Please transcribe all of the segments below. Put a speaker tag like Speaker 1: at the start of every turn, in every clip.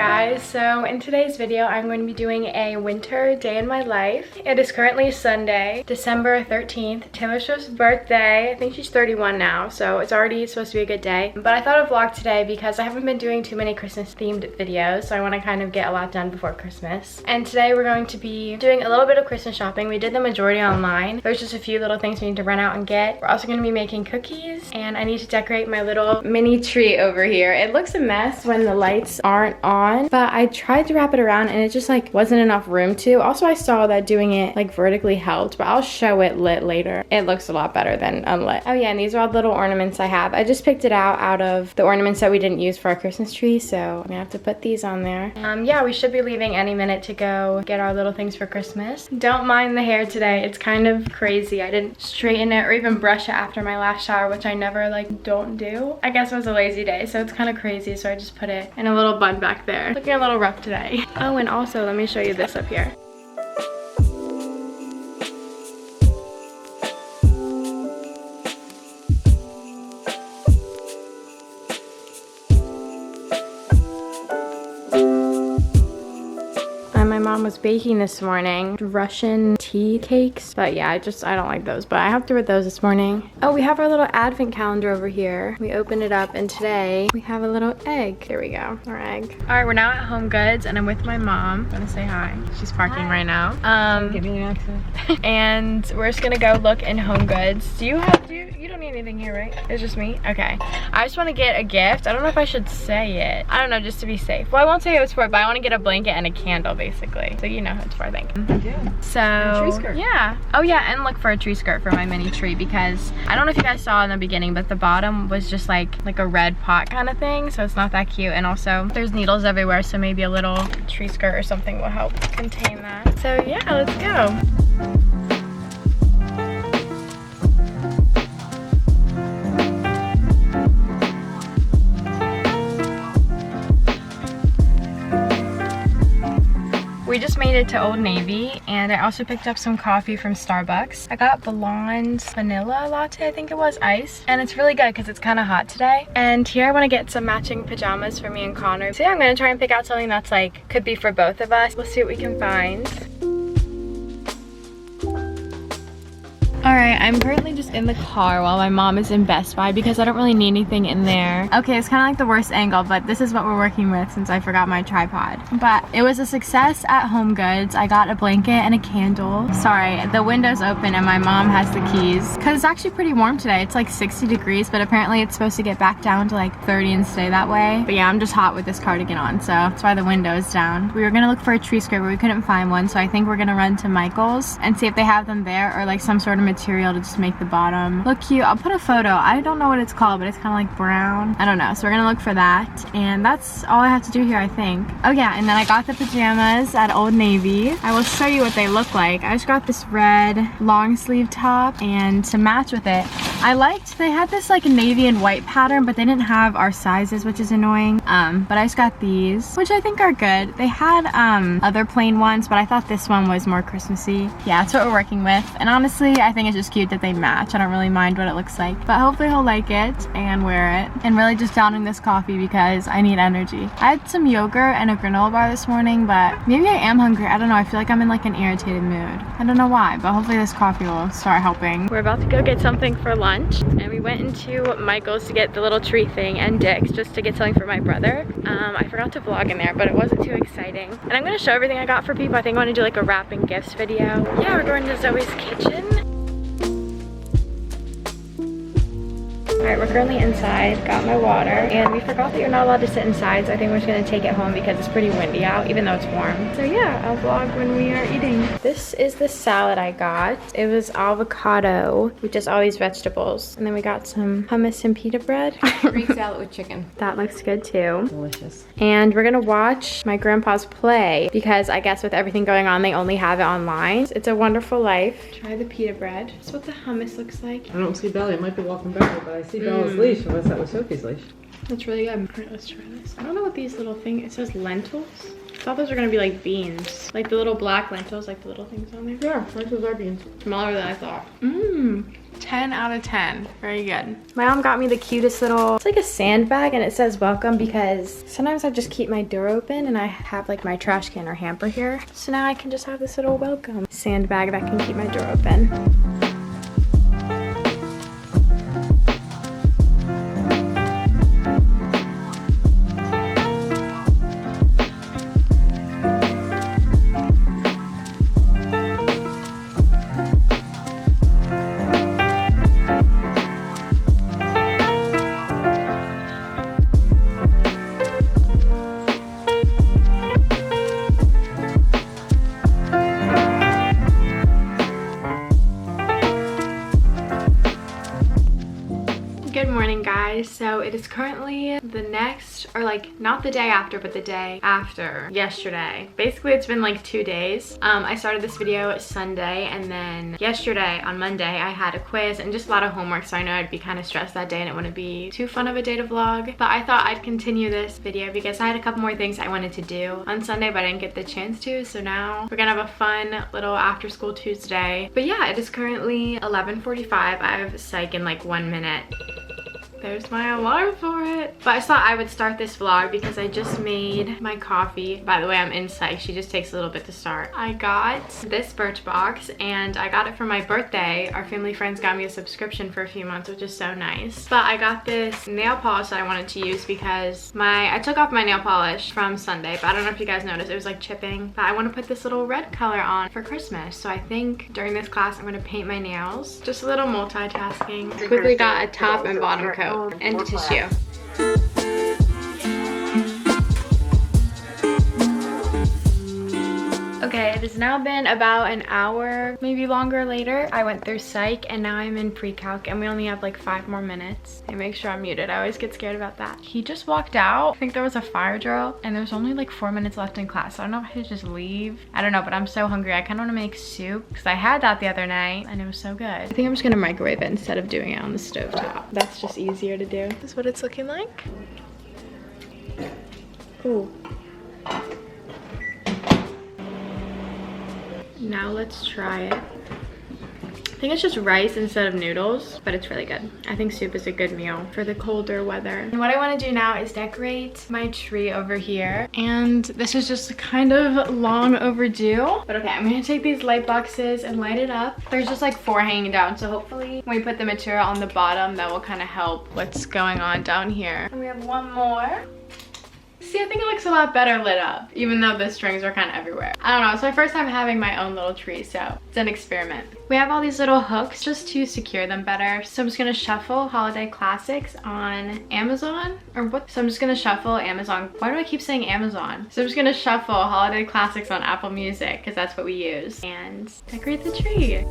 Speaker 1: guys, so in today's video I'm going to be doing a winter day in my life. It is currently Sunday, December 13th, Taylor Swift's birthday. I think she's 31 now, so it's already supposed to be a good day. But I thought I'd vlog today because I haven't been doing too many Christmas themed videos, so I want to kind of get a lot done before Christmas. And today we're going to be doing a little bit of Christmas shopping. We did the majority online. There's just a few little things we need to run out and get. We're also going to be making cookies, and I need to decorate my little mini tree over here. It looks a mess when the lights aren't on, but I tried to wrap it around and it just like wasn't enough room to. Also, I saw that doing it like vertically helped, but I'll show it lit later. It looks a lot better than unlit. Oh yeah, and these are all the little ornaments I have. I just picked it out of the ornaments that we didn't use for our Christmas tree, so I'm gonna have to put these on there. Yeah, we should be leaving any minute to go get our little things for Christmas. Don't mind the hair today. It's kind of crazy. I didn't straighten it or even brush it after my last shower, which I never like don't do. I guess it was a lazy day, so it's kind of crazy, so I just put it in a little bun back there. Looking a little rough today. Oh, and also let me show you this up here. My mom was baking this morning Russian tea cakes, but yeah, I don't like those, but I have to read those this morning. Oh, we have our little advent calendar over here. We open it up and today we have a little egg. There we go, our egg. All right, we're now at Home Goods and I'm with my mom. I'm gonna say hi. She's parking right now.
Speaker 2: Give me an accent.
Speaker 1: And we're just gonna go look in Home Goods. You don't need anything here, right? It's just me? Okay. I just wanna get a gift. I don't know if I should say it. I don't know, just to be safe. Well, I won't say who it's for, but I wanna get a blanket and a candle, basically. So you know who it's for, I think.
Speaker 2: Yeah.
Speaker 1: So,
Speaker 2: a tree skirt.
Speaker 1: Yeah. Oh yeah, and look for a tree skirt for my mini tree because I don't know if you guys saw in the beginning, but the bottom was just like a red pot kind of thing, so it's not that cute. And also, there's needles everywhere, so maybe a little tree skirt or something will help contain that. So yeah, let's go. We just made it to Old Navy, and I also picked up some coffee from Starbucks. I got Blonde's vanilla latte, I think it was, iced, and it's really good because it's kind of hot today. And here I want to get some matching pajamas for me and Connor. So yeah, I'm gonna try and pick out something that's like could be for both of us. We'll see what we can find. Alright, I'm currently just in the car while my mom is in Best Buy because I don't really need anything in there. Okay, it's kind of like the worst angle, but this is what we're working with since I forgot my tripod. But it was a success at Home Goods. I got a blanket and a candle. Sorry, the window's open and my mom has the keys because it's actually pretty warm today. It's like 60 degrees, but apparently it's supposed to get back down to like 30 and stay that way. But yeah, I'm just hot with this cardigan on, so that's why the window is down. We were gonna look for a tree skirt, but we couldn't find one, so I think we're gonna run to Michael's and see if they have them there or like some sort of material to just make the bottom look cute. I'll put a photo. I don't know what it's called, but it's kind of like brown. I don't know. So we're gonna look for that, and that's all I have to do here, I think. Oh yeah, and then I got the pajamas at Old Navy. I will show you what they look like. I just got this red long sleeve top, and to match with it, they had this like navy and white pattern, but they didn't have our sizes, which is annoying. But I just got these, which I think are good. They had other plain ones, but I thought this one was more Christmassy. Yeah, that's what we're working with, and honestly, I think it's just cute that they match. I don't really mind what it looks like, but hopefully he'll like it and wear it. And really just downing this coffee because I need energy. I had some yogurt and a granola bar this morning, but maybe I am hungry. I don't know. I feel like I'm in like an irritated mood. I don't know why, but hopefully this coffee will start helping. We're about to go get something for lunch, and we went into Michael's to get the little tree thing and Dick's just to get something for my brother. I forgot to vlog in there, but it wasn't too exciting. And I'm gonna show everything I got for people. I think I want to do like a wrapping gifts video. Yeah, we're going to Zoe's kitchen. Alright, we're currently inside, got my water, and we forgot that you're not allowed to sit inside, so I think we're just gonna take it home because it's pretty windy out, even though it's warm. So yeah, I'll vlog when we are eating. This is the salad I got. It was avocado with just all these vegetables. And then we got some hummus and pita bread.
Speaker 2: Greek salad with chicken.
Speaker 1: That looks good too.
Speaker 2: Delicious.
Speaker 1: And we're gonna watch my grandpa's play because I guess with everything going on, they only have it online. It's a Wonderful Life. Try the pita bread. That's what the hummus looks like.
Speaker 2: I don't see Belly. It might be walking backward, but I see Bella's leash. Unless that was Sophie's leash.
Speaker 1: That's really good. Alright, let's try this. I don't know what these little things, it says lentils. I thought those were gonna be like beans. Like the little black lentils, like the little things on there.
Speaker 2: Yeah, lentils are beans.
Speaker 1: Smaller than I thought. Mmm. 10 out of 10. Very good. My mom got me the cutest little, it's like a sandbag and it says welcome because sometimes I just keep my door open and I have like my trash can or hamper here. So now I can just have this little welcome sandbag that can keep my door open. Good morning, guys. So it is currently the next, or like not the day after, but the day after yesterday. Basically, it's been like 2 days. I started this video Sunday, and then yesterday on Monday I had a quiz and just a lot of homework, so I know I'd be kind of stressed that day and it wouldn't be too fun of a day to vlog. But I thought I'd continue this video because I had a couple more things I wanted to do on Sunday, but I didn't get the chance to. So now we're gonna have a fun little after school Tuesday. But yeah, it is currently 11:45. I have psych in like 1 minute. There's my alarm for it. But I thought I would start this vlog because I just made my coffee. By the way, I'm in psych. She just takes a little bit to start. I got this Birchbox and I got it for my birthday. Our family friends got me a subscription for a few months, which is so nice. But I got this nail polish that I wanted to use because I took off my nail polish from Sunday, but I don't know if you guys noticed, it was like chipping. But I want to put this little red color on for Christmas. So I think during this class, I'm going to paint my nails. Just a little multitasking. Quickly got a top and bottom coat. And a tissue. Okay, it has now been about an hour, maybe longer later. I went through psych and now I'm in pre-calc and we only have like 5 more minutes. And make sure I'm muted. I always get scared about that. He just walked out. I think there was a fire drill and there's only like 4 minutes left in class. So I don't know if I should just leave. I don't know, but I'm so hungry. I kind of want to make soup because I had that the other night and it was so good. I think I'm just gonna microwave it instead of doing it on the stovetop. That's just easier to do. This is what it's looking like. Ooh. Now let's try it. I think it's just rice instead of noodles, but it's really good. I think soup is a good meal for the colder weather. And what I want to do now is decorate my tree over here. And this is just kind of long overdue. But okay, I'm going to take these light boxes and light it up. There's just like 4 hanging down, so hopefully when we put the material on the bottom, that will kind of help what's going on down here. And we have one more. See, I think it looks a lot better lit up, even though the strings are kind of everywhere. I don't know, it's my first time having my own little tree, so it's an experiment. We have all these little hooks just to secure them better. So I'm just gonna shuffle Holiday Classics on Amazon, or what? So I'm just gonna shuffle Amazon. Why do I keep saying Amazon? So I'm just gonna shuffle Holiday Classics on Apple Music, because that's what we use, and decorate the tree.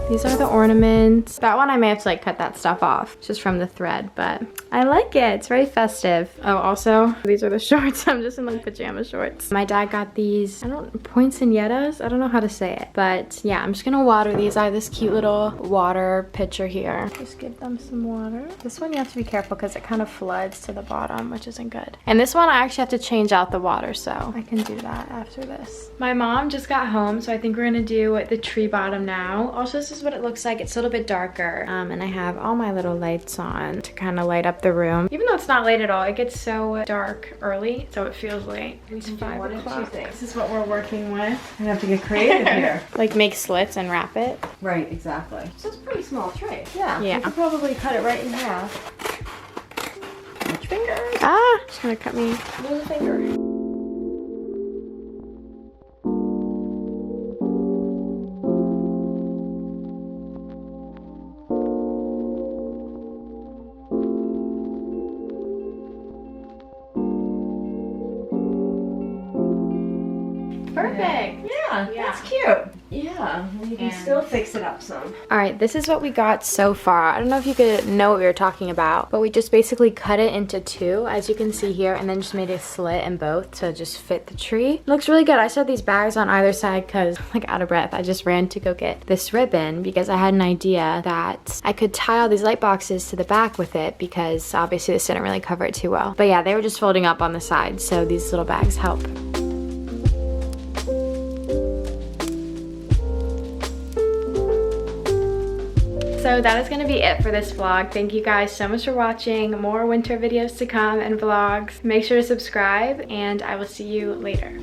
Speaker 1: These are the ornaments. That one I may have to like cut that stuff off just from the thread, but I like it. It's very festive. Oh, also, these are the shorts. I'm just in like pajama shorts. My dad got these, poinsettias? I don't know how to say it, but yeah, I'm just gonna water these. I have this cute little water pitcher here. Just give them some water. This one you have to be careful because it kind of floods to the bottom, which isn't good. And this one I actually have to change out the water, so I can do that after this. My mom just got home, so I think we're gonna do the tree bottom now. Also, this is what it looks like. It's a little bit darker, and I have all my little lights on to kind of light up the room. Even though it's not late at all, it gets so dark early, so it feels late. It's 5 o'clock. This is what we're working with.
Speaker 2: I have to get creative here.
Speaker 1: Like make slits and wrap it.
Speaker 2: Right, exactly. So it's a pretty small tray.
Speaker 1: Yeah.
Speaker 2: You could probably cut it right in half. Which finger?
Speaker 1: Ah, she's gonna cut me.
Speaker 2: Little finger.
Speaker 1: Perfect.
Speaker 2: Yeah, that's cute.
Speaker 3: Yeah, you can
Speaker 1: And-
Speaker 3: still fix it up some.
Speaker 1: All right, this is what we got so far. I don't know if you could know what we were talking about, but we just basically cut it into two, as you can see here, and then just made a slit in both to just fit the tree. It looks really good. I set these bags on either side because I'm like out of breath. I just ran to go get this ribbon because I had an idea that I could tie all these light boxes to the back with it because obviously this didn't really cover it too well. But yeah, they were just folding up on the sides, so these little bags help. So that is going to be it for this vlog. Thank you guys so much for watching. More winter videos to come and vlogs. Make sure to subscribe, and I will see you later.